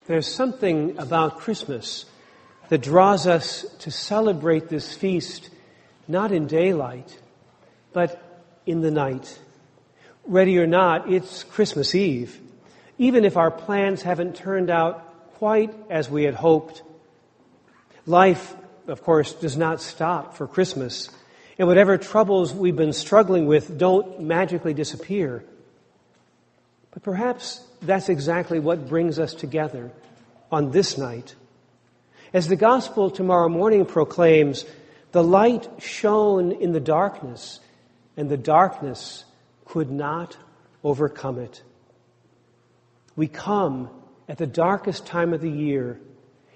There's something about Christmas that draws us to celebrate this feast not in daylight, but in the night. Ready or not, it's Christmas Eve, even if our plans haven't turned out quite as we had hoped. Life, of course, does not stop for Christmas, and whatever troubles we've been struggling with don't magically disappear. But perhaps that's exactly what brings us together on this night. As the gospel tomorrow morning proclaims, the light shone in the darkness, and the darkness could not overcome it. We come at the darkest time of the year,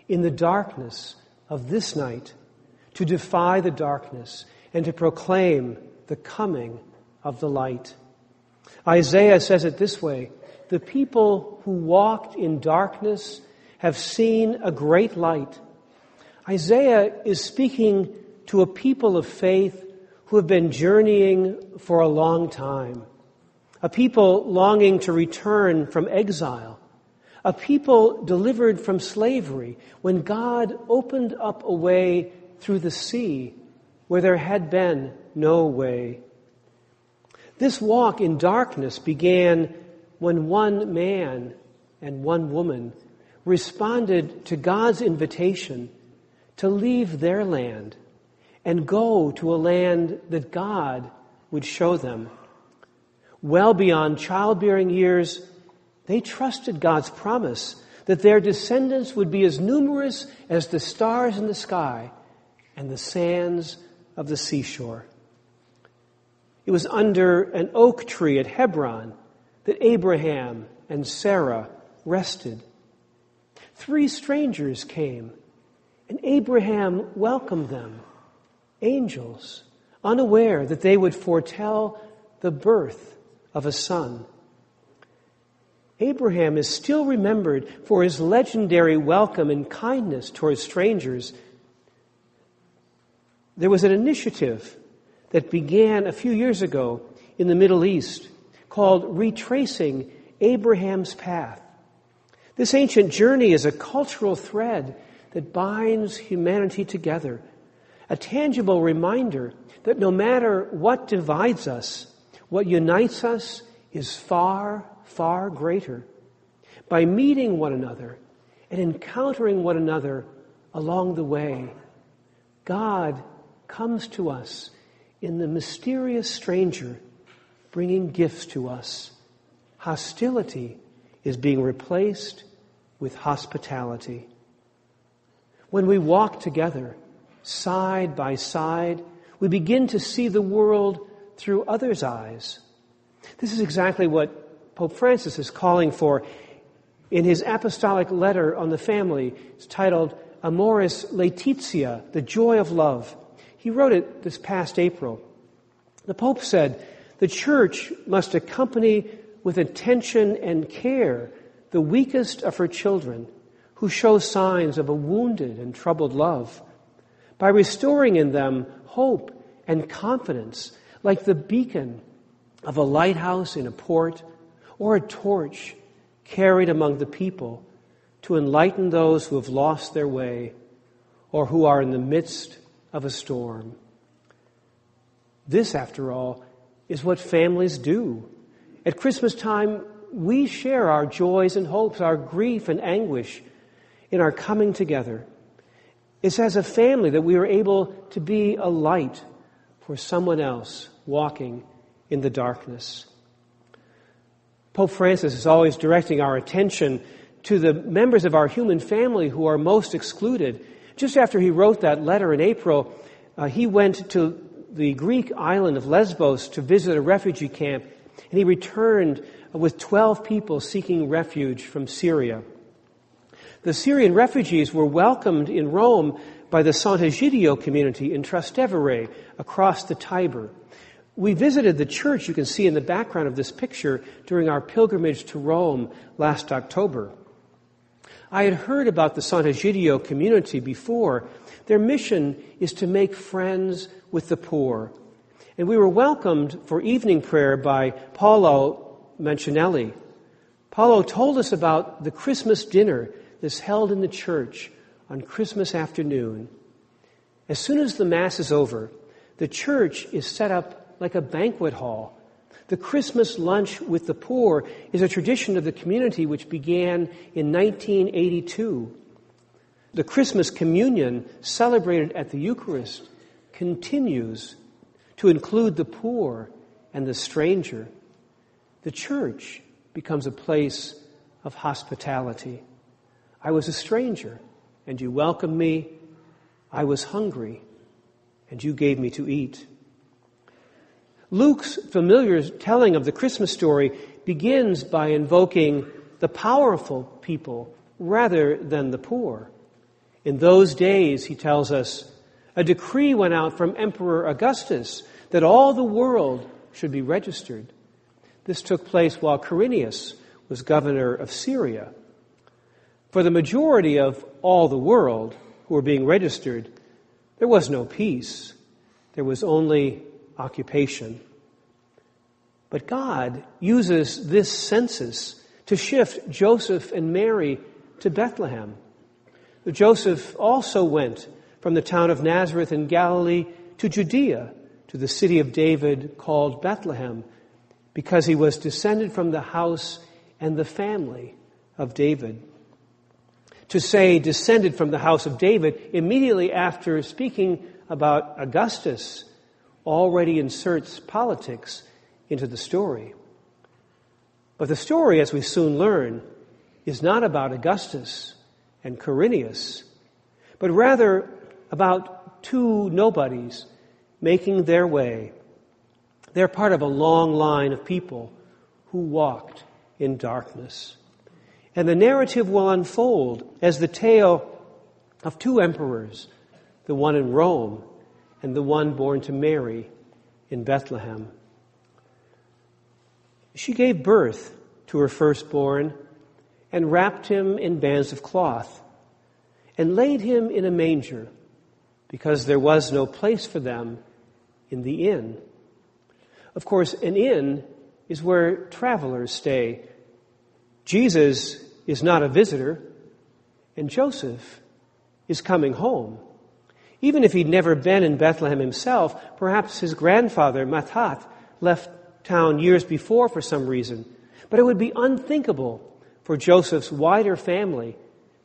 in the darkness of this night, to defy the darkness and to proclaim the coming of the light. Isaiah says it this way: the people who walked in darkness have seen a great light. Isaiah is speaking to a people of faith who have been journeying for a long time, a people longing to return from exile, a people delivered from slavery when God opened up a way through the sea where there had been no way. This walk in darkness began when one man and one woman responded to God's invitation to leave their land and go to a land that God would show them. Well beyond childbearing years, they trusted God's promise that their descendants would be as numerous as the stars in the sky and the sands of the seashore. It was under an oak tree at Hebron that Abraham and Sarah rested. 3 strangers came, and Abraham welcomed them, angels, unaware that they would foretell the birth of a son. Abraham is still remembered for his legendary welcome and kindness towards strangers. There was an initiative that began a few years ago in the Middle East called Retracing Abraham's Path. This ancient journey is a cultural thread that binds humanity together, a tangible reminder that no matter what divides us, what unites us is far, far greater. By meeting one another and encountering one another along the way, God comes to us in the mysterious stranger, bringing gifts to us. Hostility is being replaced with hospitality. When we walk together, side by side, we begin to see the world through others' eyes. This is exactly what Pope Francis is calling for in his apostolic letter on the family. It's titled Amoris Laetitia, the joy of love. He wrote it this past April. The Pope said, the Church must accompany with attention and care the weakest of her children who show signs of a wounded and troubled love, by restoring in them hope and confidence, like the beacon of a lighthouse in a port or a torch carried among the people to enlighten those who have lost their way or who are in the midst of a storm. This, after all, is what families do. At Christmas time, we share our joys and hopes, our grief and anguish in our coming together. It's as a family that we are able to be a light for someone else walking in the darkness. Pope Francis is always directing our attention to the members of our human family who are most excluded. Just after he wrote that letter in April, he went to the Greek island of Lesbos to visit a refugee camp, and he returned with 12 people seeking refuge from Syria. The Syrian refugees were welcomed in Rome by the Sant'Egidio community in Trastevere across the Tiber. We visited the church you can see in the background of this picture during our pilgrimage to Rome last October. I had heard about the Sant'Egidio community before. Their mission is to make friends with the poor. And we were welcomed for evening prayer by Paolo Mancinelli. Paolo told us about the Christmas dinner that's held in the church on Christmas afternoon. As soon as the Mass is over, the church is set up like a banquet hall. The Christmas lunch with the poor is a tradition of the community which began in 1982. The Christmas communion celebrated at the Eucharist continues to include the poor and the stranger. The church becomes a place of hospitality. I was a stranger, and you welcomed me. I was hungry, and you gave me to eat. Luke's familiar telling of the Christmas story begins by invoking the powerful people rather than the poor. In those days, he tells us, a decree went out from Emperor Augustus that all the world should be registered. This took place while Quirinius was governor of Syria. For the majority of all the world who were being registered, there was no peace. There was only occupation. But God uses this census to shift Joseph and Mary to Bethlehem. Joseph also went from the town of Nazareth in Galilee to Judea, to the city of David called Bethlehem, because he was descended from the house and the family of David. To say descended from the house of David immediately after speaking about Augustus already inserts politics into the story. But the story, as we soon learn, is not about Augustus and Quirinius, but rather about two nobodies making their way. They're part of a long line of people who walked in darkness. And the narrative will unfold as the tale of two emperors, the one in Rome and the one born to Mary in Bethlehem. She gave birth to her firstborn and wrapped him in bands of cloth and laid him in a manger because there was no place for them in the inn. Of course, an inn is where travelers stay. Jesus is not a visitor, and Joseph is coming home. Even if he'd never been in Bethlehem himself, perhaps his grandfather, Matthat, left town years before for some reason. But it would be unthinkable for Joseph's wider family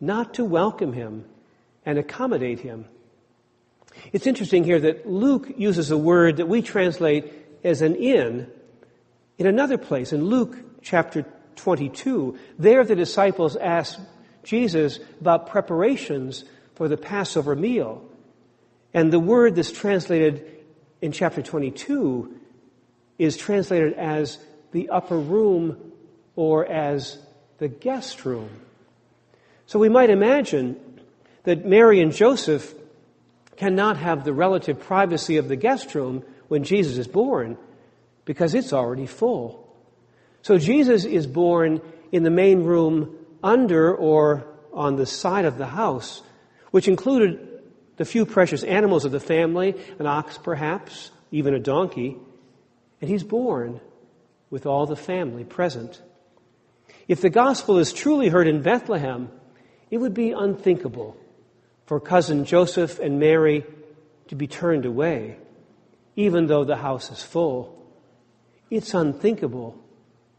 not to welcome him and accommodate him. It's interesting here that Luke uses a word that we translate as an inn in another place, in Luke chapter 22. There the disciples asked Jesus about preparations for the Passover meal. And the word that's translated in chapter 22 is translated as the upper room or as the guest room. So we might imagine that Mary and Joseph cannot have the relative privacy of the guest room when Jesus is born because it's already full. So Jesus is born in the main room under or on the side of the house, which included the few precious animals of the family, an ox perhaps, even a donkey, and he's born with all the family present. If the gospel is truly heard in Bethlehem, it would be unthinkable for cousin Joseph and Mary to be turned away, even though the house is full. It's unthinkable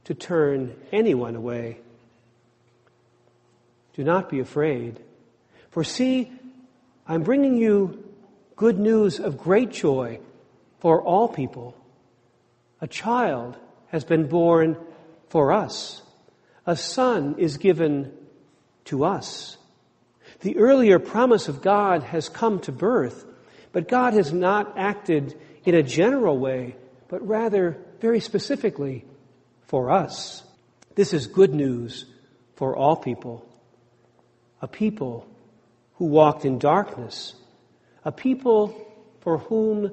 to turn anyone away. Do not be afraid, for see, I'm bringing you good news of great joy for all people. A child has been born for us. A son is given to us. The earlier promise of God has come to birth, but God has not acted in a general way, but rather very specifically for us. This is good news for all people. A people who walked in darkness, a people for whom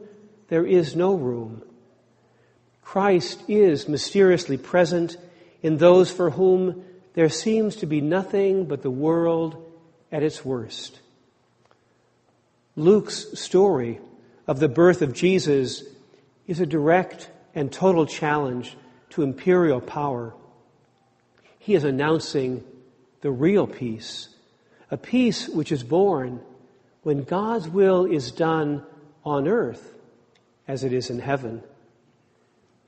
there is no room. Christ is mysteriously present in those for whom there seems to be nothing but the world at its worst. Luke's story of the birth of Jesus is a direct and total challenge to imperial power. He is announcing the real peace a peace which is born when God's will is done on earth as it is in heaven.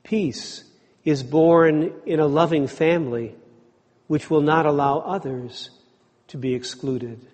Peace is born in a loving family which will not allow others to be excluded.